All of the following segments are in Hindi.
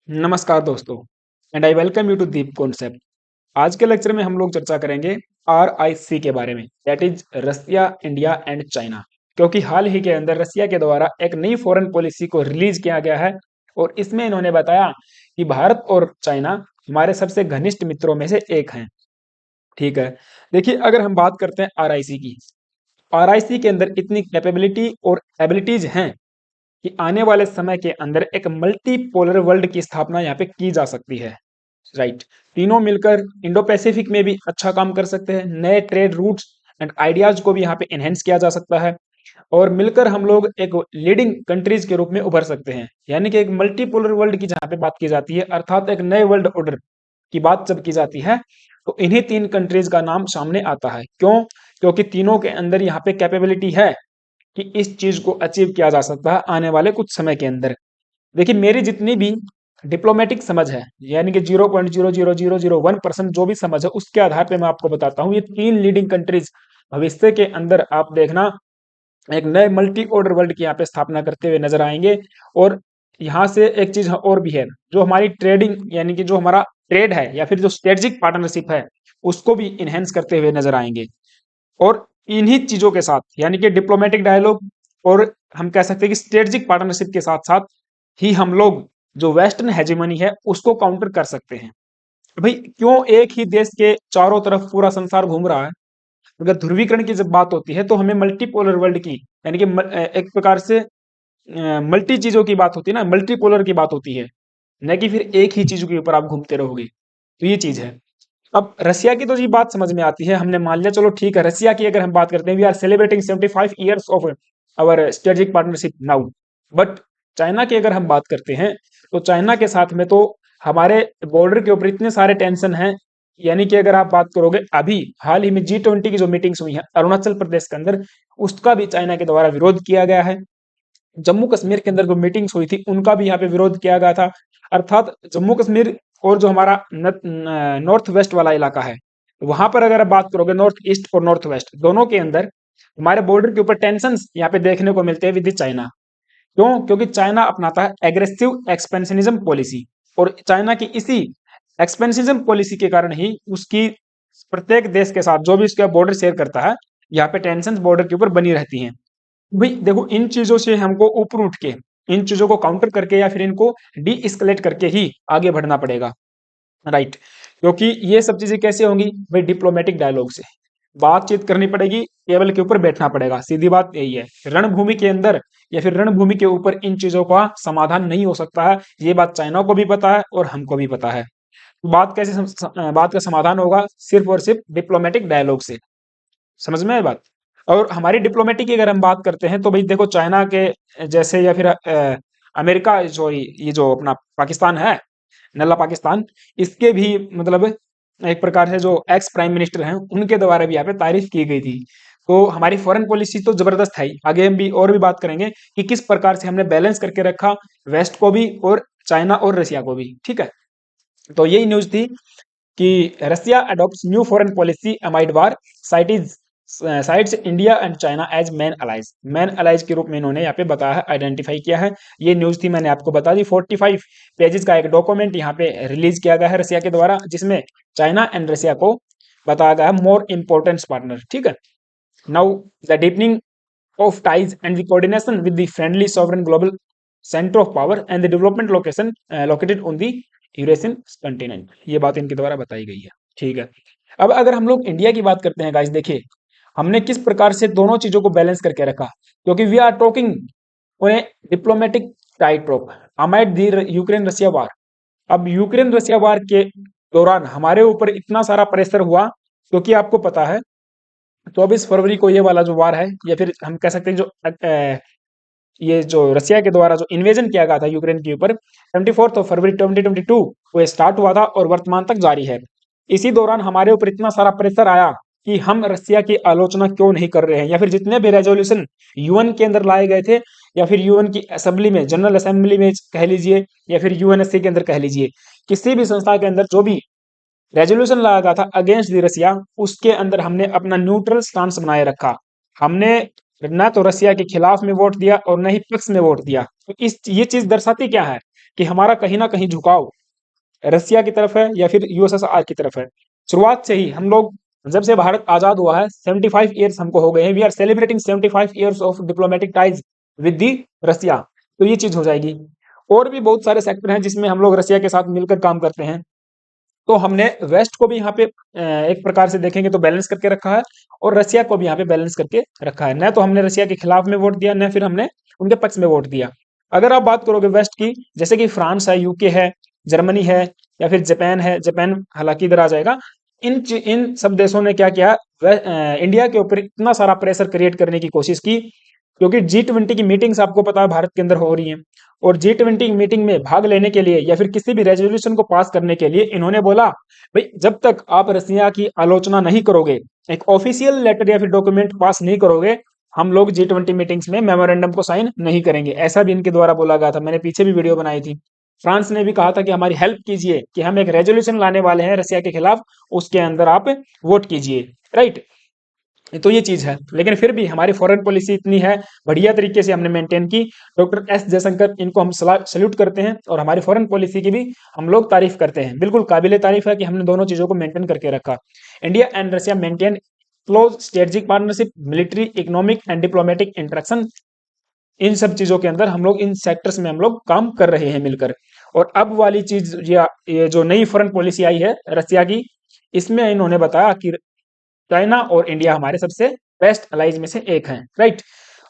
नमस्कार दोस्तों and I welcome you to deep concept. आज के लेक्चर में हम लोग चर्चा करेंगे RIC के बारे में, that is Russia, India and China. क्योंकि हाल ही के अंदर रसिया के द्वारा एक नई फॉरेन पॉलिसी को रिलीज किया गया है और इसमें इन्होंने बताया कि भारत और चाइना हमारे सबसे घनिष्ठ मित्रों में से एक हैं। ठीक है, देखिए अगर हम बात करते हैं RIC की, RIC के अंदर इतनी कैपेबिलिटी और एबिलिटीज हैं कि आने वाले समय के अंदर एक मल्टीपोलर वर्ल्ड की स्थापना यहाँ पे की जा सकती है। राइट, तीनों मिलकर इंडो पैसिफिक में भी अच्छा काम कर सकते हैं। नए ट्रेड रूट्स एंड आइडियाज को भी यहाँ पे एनहेंस किया जा सकता है और मिलकर हम लोग एक लीडिंग कंट्रीज के रूप में उभर सकते हैं। यानी कि एक मल्टीपोलर वर्ल्ड की जहाँ पे बात की जाती है, अर्थात एक नए वर्ल्ड ऑर्डर की बात जब की जाती है तो इन्हीं तीन कंट्रीज का नाम सामने आता है। क्यों? क्योंकि तीनों के अंदर यहाँ पे कैपेबिलिटी है कि इस चीज को अचीव किया जा सकता है आने वाले कुछ समय के अंदर। देखिए मेरी जितनी भी डिप्लोमेटिक समझ है, यानी कि 0.00001% जो भी समझ है, उसके आधार पे मैं आपको बताता हूँ ये तीन लीडिंग कंट्रीज भविष्य के अंदर आप देखना एक नए मल्टी ऑर्डर वर्ल्ड की यहाँ पे स्थापना करते हुए नजर आएंगे। और यहाँ से एक चीज और भी है, जो हमारी ट्रेडिंग यानी कि जो हमारा ट्रेड है या फिर जो स्ट्रेटेजिक पार्टनरशिप है उसको भी इनहेंस करते हुए नजर आएंगे। और इन्हीं चीजों के साथ यानी कि डिप्लोमेटिक डायलॉग और हम कह सकते हैं कि स्ट्रेटेजिक पार्टनरशिप के साथ साथ ही हम लोग जो वेस्टर्न हेजेमनी है उसको काउंटर कर सकते हैं। भाई क्यों एक ही देश के चारों तरफ पूरा संसार घूम रहा है? अगर ध्रुवीकरण की जब बात होती है तो हमें मल्टीपोलर वर्ल्ड की यानी कि एक प्रकार से मल्टी चीजों की बात होती है ना, मल्टीपोलर की बात होती है, न कि फिर एक ही चीजों के ऊपर आप घूमते रहोगे। तो ये चीज है। अब रसिया की तो जी बात समझ में आती है, हमने मान लिया, चलो ठीक है। रसिया की अगर हम बात करते हैं, we are celebrating 75 years of our strategic partnership now. But China की अगर हम बात करते हैं तो चाइना के साथ में तो हमारे बॉर्डर के ऊपर इतने सारे टेंशन हैं। यानी कि अगर आप बात करोगे, अभी हाल ही में G20 की जो मीटिंग्स हुई है अरुणाचल प्रदेश के अंदर, उसका भी चाइना के द्वारा विरोध किया गया है। जम्मू कश्मीर के अंदर जो मीटिंग्स हुई थी उनका भी यहाँ पे विरोध किया गया था। अर्थात जम्मू कश्मीर और जो हमारा नॉर्थ वेस्ट वाला इलाका है, वहां पर अगर आप बात करोगे नॉर्थ ईस्ट और नॉर्थ वेस्ट दोनों के अंदर हमारे बॉर्डर के ऊपर टेंशन यहाँ पे देखने को मिलते हैं विद चाइना। क्यों? क्योंकि चाइना अपनाता है एग्रेसिव एक्सपेंशनिज्म पॉलिसी और चाइना की इसी एक्सपेंशनिज्म पॉलिसी के कारण ही उसकी प्रत्येक देश के साथ जो भी उसका बॉर्डर शेयर करता है, यहाँ पे टेंशन बॉर्डर के ऊपर बनी रहती हैं। भाई देखो, इन चीजों से हमको ऊपर उठ के इन चीजों को काउंटर करके या फिर इनको डी एस्केलेट करके ही आगे बढ़ना पड़ेगा। राइट, क्योंकि ये सब चीजें कैसे होंगी भाई? डिप्लोमेटिक डायलॉग से बातचीत करनी पड़ेगी, टेबल के ऊपर बैठना पड़ेगा। सीधी बात यही है। रणभूमि के अंदर या फिर रणभूमि के ऊपर इन चीजों का समाधान नहीं हो सकता है। ये बात चाइना को भी पता है और हमको भी पता है। बात कैसे बात का समाधान होगा? सिर्फ और सिर्फ डिप्लोमेटिक डायलॉग से। समझ में आए बात? और हमारी डिप्लोमेटी की अगर हम बात करते हैं तो भाई देखो, चाइना के जैसे या फिर अमेरिका, सॉरी, ये जो अपना पाकिस्तान है, नल्ला पाकिस्तान, इसके भी मतलब एक प्रकार से जो एक्स प्राइम मिनिस्टर हैं उनके द्वारा भी यहाँ पे तारीफ की गई थी। तो हमारी फॉरेन पॉलिसी तो जबरदस्त है ही। आगे हम भी और भी बात करेंगे कि किस प्रकार से हमने बैलेंस करके रखा वेस्ट को भी और चाइना और रसिया को भी। ठीक है, तो यही न्यूज थी कि Russia adopts new foreign policy amid war, sides India and China as main allies के रूप में इन्होंने यहाँ पे बताया है, आइडेंटिफाई किया है। ये न्यूज थी, मैंने आपको बता दी। 45 पेजेस का एक डॉक्यूमेंट यहाँ पे रिलीज किया गया है रसिया के द्वारा, जिसमें चाइना एंड रसिया को बताया गया है मोर इंपोर्टेंस पार्टनर। ठीक है, now the deepening of ties and the coordination with the friendly sovereign global center of power and the development location located on the Eurasian continent, ये बात इनके द्वारा बताई गई है। ठीक है, अब अगर हम लोग इंडिया की बात करते हैं गाइस, देखिए हमने किस प्रकार से दोनों चीजों को बैलेंस करके रखा। क्योंकि we are talking on a diplomatic tight rope amid the Ukraine Russia war. अब यूक्रेन रसिया वार के दौरान हमारे ऊपर इतना सारा प्रेशर हुआ, क्योंकि आपको पता है 24 फरवरी को ये वाला जो वार है, या फिर हम कह सकते हैं जो ये जो रसिया के द्वारा जो इन्वेजन किया गया था यूक्रेन के ऊपर, 24 फरवरी 2022 वो स्टार्ट हुआ था और वर्तमान तक जारी है। इसी दौरान हमारे ऊपर इतना सारा प्रेशर आया कि हम रसिया की आलोचना क्यों नहीं कर रहे हैं, या फिर जितने भी रेजोल्यूशन यूएन के अंदर लाए गए थे, या फिर यूएन की असेंबली में, जनरल असेंबली में कह लीजिए, या फिर यूएनएससी के अंदर कह लीजिए, किसी भी संस्था के अंदर जो भी रेजोल्यूशन लाया गया था अगेंस्ट दी रसिया, उसके अंदर हमने अपना न्यूट्रल स्टांस बनाए रखा। हमने न तो रसिया के खिलाफ में वोट दिया और न ही पक्ष में वोट दिया। तो इस ये चीज दर्शाती क्या है कि हमारा कहीं ना कहीं झुकाव रसिया की तरफ है या फिर यूएसएसआर की तरफ है। शुरुआत से ही हम लोग, जब से भारत आजाद हुआ है 75 ईयर्स हमको हो गए हैं, we are celebrating 75 years of diplomatic ties with the Russia. तो ये चीज हो जाएगी। और भी बहुत सारे सेक्टर हैं जिसमें हम लोग रसिया के साथ मिलकर काम करते हैं। तो हमने वेस्ट को भी यहाँ पे एक प्रकार से देखेंगे तो बैलेंस करके रखा है, और रसिया को भी यहाँ पे बैलेंस करके रखा है। न तो हमने रसिया के खिलाफ में वोट दिया, न फिर हमने उनके पक्ष में वोट दिया। अगर आप बात करोगे वेस्ट की, जैसे कि फ्रांस है, यूके है, जर्मनी है, या फिर जापान है, जापान हालांकि इधर आ जाएगा। इन सब देशों ने क्या किया, इंडिया के ऊपर इतना सारा प्रेशर क्रिएट करने की कोशिश की, क्योंकि G20 की मीटिंग्स आपको पता है भारत के अंदर हो रही हैं। और G20 की मीटिंग में भाग लेने के लिए या फिर किसी भी रेजोल्यूशन को पास करने के लिए इन्होंने बोला, भाई जब तक आप रसिया की आलोचना नहीं करोगे, एक ऑफिशियल लेटर या फिर डॉक्यूमेंट पास नहीं करोगे, हम लोग G20 मीटिंग्स में मेमोरेंडम को साइन नहीं करेंगे। ऐसा भी इनके द्वारा बोला गया था, मैंने पीछे भी वीडियो बनाई थी। फ्रांस ने भी कहा था कि हमारी हेल्प कीजिए, कि हम एक रेजोल्यूशन लाने वाले हैं रसिया के खिलाफ, उसके अंदर आप वोट कीजिए, राइट। तो ये चीज है, लेकिन फिर भी हमारी फॉरेन पॉलिसी इतनी है, बढ़िया तरीके से हमने मेंटेन की। डॉक्टर एस जयशंकर, इनको हम सल्यूट करते हैं, और हमारी फॉरेन पॉलिसी की भी हम लोग तारीफ करते हैं। बिल्कुल काबिले तारीफ है कि हमने दोनों चीजों को मेंटेन करके रखा। India and Russia maintain close strategic partnership, military, economic and diplomatic interaction. इन सब चीजों के अंदर हम लोग, इन सेक्टर्स में हम लोग काम कर रहे हैं मिलकर। और अब वाली चीज, ये जो नई फॉरेन पॉलिसी आई है रसिया की, इसमें इन्होंने बताया कि चाइना और इंडिया हमारे सबसे बेस्ट अलाइज में से एक हैं, राइट।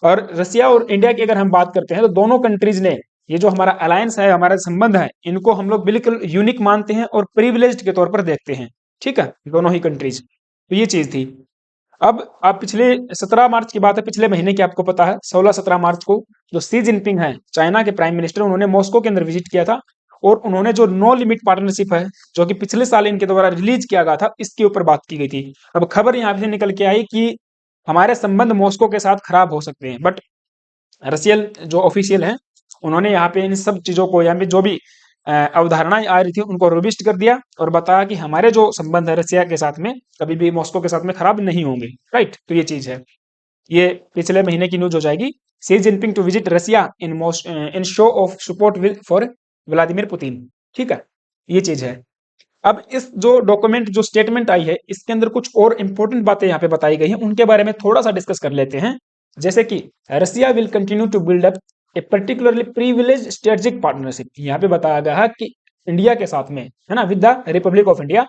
और रसिया और इंडिया की अगर हम बात करते हैं, तो दोनों कंट्रीज ने, ये जो हमारा अलायंस है, हमारा संबंध है, इनको हम लोग बिल्कुल यूनिक मानते हैं और प्रिविलेज्ड के तौर पर देखते हैं, ठीक है, दोनों ही कंट्रीज। तो ये चीज थी। अब आप पिछले 17 मार्च की बात है, पिछले महीने की, आपको पता है 16-17 मार्च को जो सी जिनपिंग है, चाइना के प्राइम मिनिस्टर, उन्होंने मॉस्को के अंदर विजिट किया था। और उन्होंने जो नो लिमिट पार्टनरशिप है, जो कि पिछले साल इनके द्वारा रिलीज किया गया था, इसके ऊपर बात की गई थी। अब खबर यहाँ से निकल के आई कि हमारे संबंध मॉस्को के साथ खराब हो सकते हैं, बट रशियल जो ऑफिशियल हैं, उन्होंने यहाँ पे इन सब चीजों को, यहाँ पे जो भी अवधारणाएं आ रही थी, उनको रोबिस्ट कर दिया और बताया कि हमारे जो संबंध है रसिया के साथ में, कभी भी मॉस्को के साथ में खराब नहीं होंगे, राइट। तो ये चीज है, ये पिछले महीने की न्यूज हो जाएगी। Xi Jinping to visit Russia in show of support for Vladimir Putin, ठीक है, ये चीज है। अब इस जो डॉक्यूमेंट, जो स्टेटमेंट आई है, इसके अंदर कुछ और इंपॉर्टेंट बातें यहाँ पे बताई गई हैं, उनके बारे में थोड़ा सा डिस्कस कर लेते हैं। जैसे कि Russia will continue to build up a particularly privileged strategic partnership. यहाँ पे बताया गया है कि इंडिया के साथ में, है ना, with the Republic of India,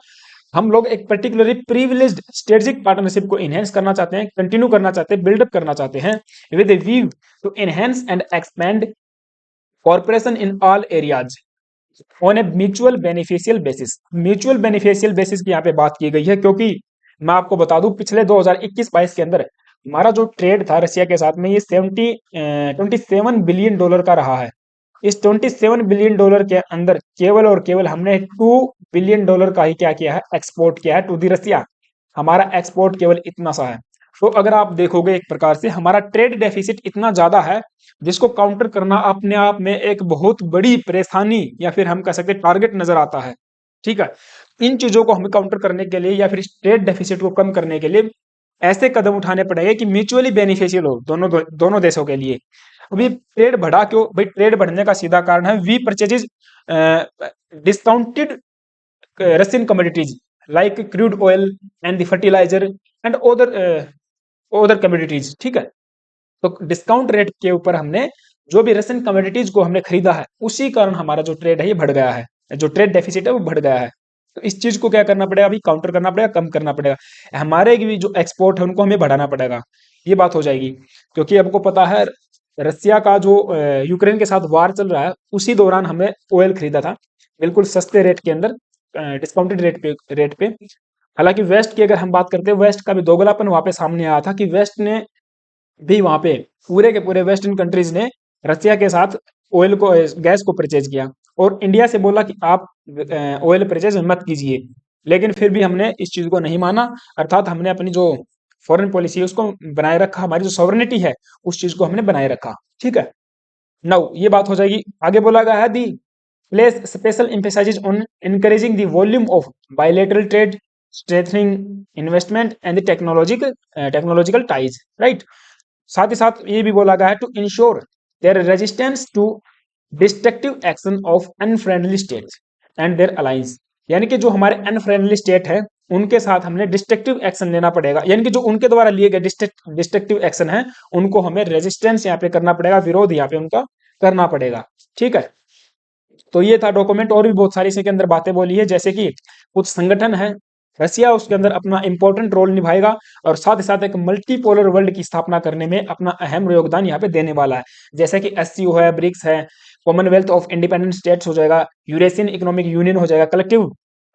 हम लोग एक पर्टिकुलरली प्रिविलेज्ड स्ट्रेटेजिक पार्टनरशिप को इनहेंस करना चाहते हैं, कंटिन्यू करना चाहते हैं, बिल्डअप करना चाहते हैं, with a view to enhance and expand corporation in all areas on a mutual beneficial basis. Mutual beneficial basis की यहाँ पे बात की गई है, क्योंकि मैं आपको बता दूं, पिछले 2021-22 के अंदर हमारा जो ट्रेड था रसिया के साथ में, ये 27 बिलियन डॉलर का रहा है। इस 27 बिलियन डॉलर के अंदर केवल और केवल हमने 2 बिलियन डॉलर का ही क्या किया है, एक्सपोर्ट किया है टू दी रसिया। हमारा एक्सपोर्ट केवल इतना सा है। तो अगर आप देखोगे, एक प्रकार से हमारा ट्रेड डेफिसिट इतना ज्यादा है, जिसको काउंटर करना अपने आप में एक बहुत बड़ी परेशानी, या फिर हम कह सकते हैं टारगेट नजर आता है, ठीक है। इन चीजों को हमें काउंटर करने के लिए, या फिर ट्रेड डेफिसिट को कम करने के लिए ऐसे कदम उठाने पड़ेंगे कि म्यूचुअली बेनिफिशियल हो दोनों देशों के लिए। अभी ट्रेड बढ़ा क्यों भाई? ट्रेड बढ़ने का सीधा कारण है, we purchases discounted Russian commodities like crude oil and the fertilizer and other commodities, ठीक है। तो डिस्काउंट रेट के ऊपर हमने जो भी रशियन कमोडिटीज को हमने खरीदा है, उसी कारण हमारा जो ट्रेड है ये बढ़ गया है, जो ट्रेड डेफिसिट है वो बढ़ गया है। तो इस चीज को क्या करना पड़ेगा? अभी काउंटर करना पड़ेगा, कम करना पड़ेगा। हमारे भी जो एक्सपोर्ट है उनको हमें बढ़ाना पड़ेगा, ये बात हो जाएगी। क्योंकि आपको पता है रसिया का जो यूक्रेन के साथ वार चल रहा है, उसी दौरान हमने ऑयल खरीदा था बिल्कुल सस्ते रेट के अंदर, डिस्काउंटेड रेट पे। हालांकि वेस्ट की अगर हम बात करते हैं, वेस्ट का भी दोगलापन वहां पे सामने आया था, कि वेस्ट ने भी वहां पे, पूरे के पूरे वेस्टर्न कंट्रीज ने रसिया के साथ ऑयल को, गैस को परचेज किया, और इंडिया से बोला कि आप ऑयल परचेज मत कीजिए। लेकिन फिर भी हमने इस चीज को नहीं माना, अर्थात हमने अपनी जो फॉरेन पॉलिसी है उसको बनाए रखा, हमारी जो सॉवरेनिटी है उस चीज को हमने बनाए रखा, ठीक है। नाउ ये बात हो जाएगी। आगे बोला गया है, the place special emphasise on encouraging the volume of bilateral trade, strengthening investment and the technological ties, right। साथ ही साथ ये भी बोला गया है, to ensure their resistance to destructive action of unfriendly states and their alliance, यानी कि जो हमारे अनफ्रेंडली स्टेट है उनके साथ हमने डिस्ट्रक्टिव एक्शन लेना पड़ेगा, यानी कि जो उनके द्वारा लिए गए डिस्ट्रक्टिव एक्शन है उनको हमें रेजिस्टेंस यहाँ पे करना पड़ेगा, विरोध यहाँ पे उनका करना पड़ेगा। ठीक है, तो ये था डॉक्यूमेंट। और भी बहुत सारी इसके अंदर बातें बोली है, जैसे कि कुछ संगठन है, रसिया उसके अंदर अपना इंपॉर्टेंट रोल निभाएगा और साथ ही साथ एक मल्टीपोलर वर्ल्ड की स्थापना करने में अपना अहम योगदान यहाँ पे देने वाला है, जैसे कि एससीओ है, ब्रिक्स है, कॉमनवेल्थ ऑफ इंडिपेंडेंट स्टेट्स हो जाएगा, यूरेशियन इकोनॉमिक यूनियन हो जाएगा, collective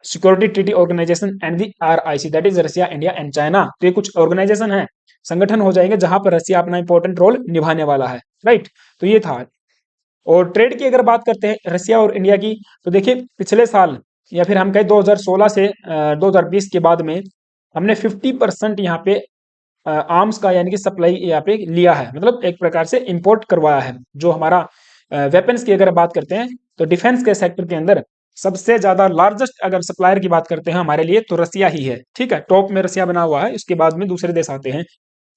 security treaty organization and the RIC, that is Russia, India and China. तो ये कुछ ऑर्गेनाइजेशन है, संगठन हो जाएंगे जहां पर रसिया अपना इंपॉर्टेंट रोल निभाने वाला है। राइट, तो ये था। और ट्रेड की अगर बात करते हैं रसिया और इंडिया की, तो देखिए पिछले साल या फिर हम कहें 2016 से 2020 के बाद में हमने 50% यहाँ पे आर्म्स का यानी कि सप्लाई यहाँ पे लिया है, मतलब एक प्रकार से इंपोर्ट करवाया है। जो हमारा वेपन्स की अगर बात करते हैं तो डिफेंस के सेक्टर के अंदर सबसे ज्यादा लार्जेस्ट अगर सप्लायर की बात करते हैं हमारे लिए तो रसिया ही है। ठीक है, टॉप में रसिया बना हुआ है, इसके बाद में दूसरे देश आते हैं।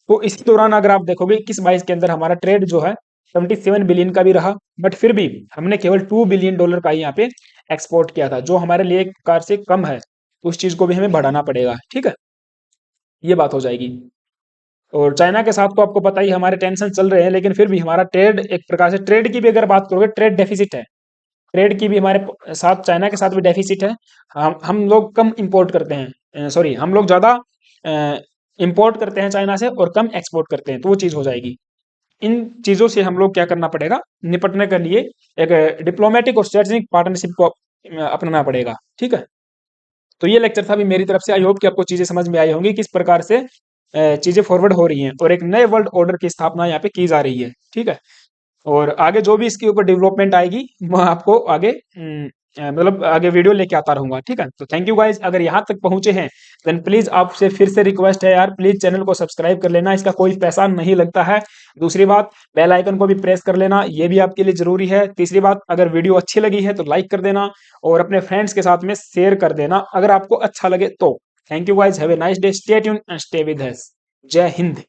तो इसी दौरान अगर आप देखोगे 21-22 के अंदर हमारा ट्रेड जो है 77 बिलियन का भी रहा, बट फिर भी हमने केवल $2 बिलियन का ही यहाँ पे एक्सपोर्ट किया था, जो हमारे लिए एक प्रकार से कम है। उस चीज को भी हमें बढ़ाना पड़ेगा। ठीक है, ये बात हो जाएगी। और चाइना के साथ तो आपको पता ही हमारे टेंशन चल रहे हैं, लेकिन फिर भी हमारा ट्रेड एक प्रकार से, ट्रेड की भी अगर बात करोगे ट्रेड डेफिसिट है, ट्रेड की भी हमारे साथ चाइना के साथ भी डेफिसिट है। हम लोग कम इंपोर्ट करते हैं, सॉरी हम लोग ज्यादा इंपोर्ट करते हैं चाइना से और कम एक्सपोर्ट करते हैं, तो वो चीज हो जाएगी। इन चीजों से हम लोग क्या करना पड़ेगा, निपटने के लिए एक डिप्लोमेटिक और स्ट्रेटेजिक पार्टनरशिप को अपनाना पड़ेगा। ठीक है, तो ये लेक्चर था अभी मेरी तरफ से। आई होप कि आपको चीजें समझ में आई होंगी किस प्रकार से चीजें फॉरवर्ड हो रही हैं और एक नए वर्ल्ड ऑर्डर की स्थापना यहाँ पे की जा रही है। ठीक है, और आगे जो भी इसके ऊपर डेवलपमेंट आएगी मैं आपको आगे मतलब आगे वीडियो लेके आता रहूंगा। ठीक है, तो थैंक यू गाइज, अगर यहाँ तक पहुंचे हैं देन प्लीज आपसे फिर से रिक्वेस्ट है यार, प्लीज चैनल को सब्सक्राइब कर लेना, इसका कोई पैसा नहीं लगता है। दूसरी बात, बेल आइकन को भी प्रेस कर लेना, ये भी आपके लिए जरूरी है। तीसरी बात, अगर वीडियो अच्छी लगी है तो लाइक कर देना और अपने फ्रेंड्स के साथ में शेयर कर देना अगर आपको अच्छा लगे तो। Thank you guys, have a nice day, stay tuned and stay with us. जय हिंद।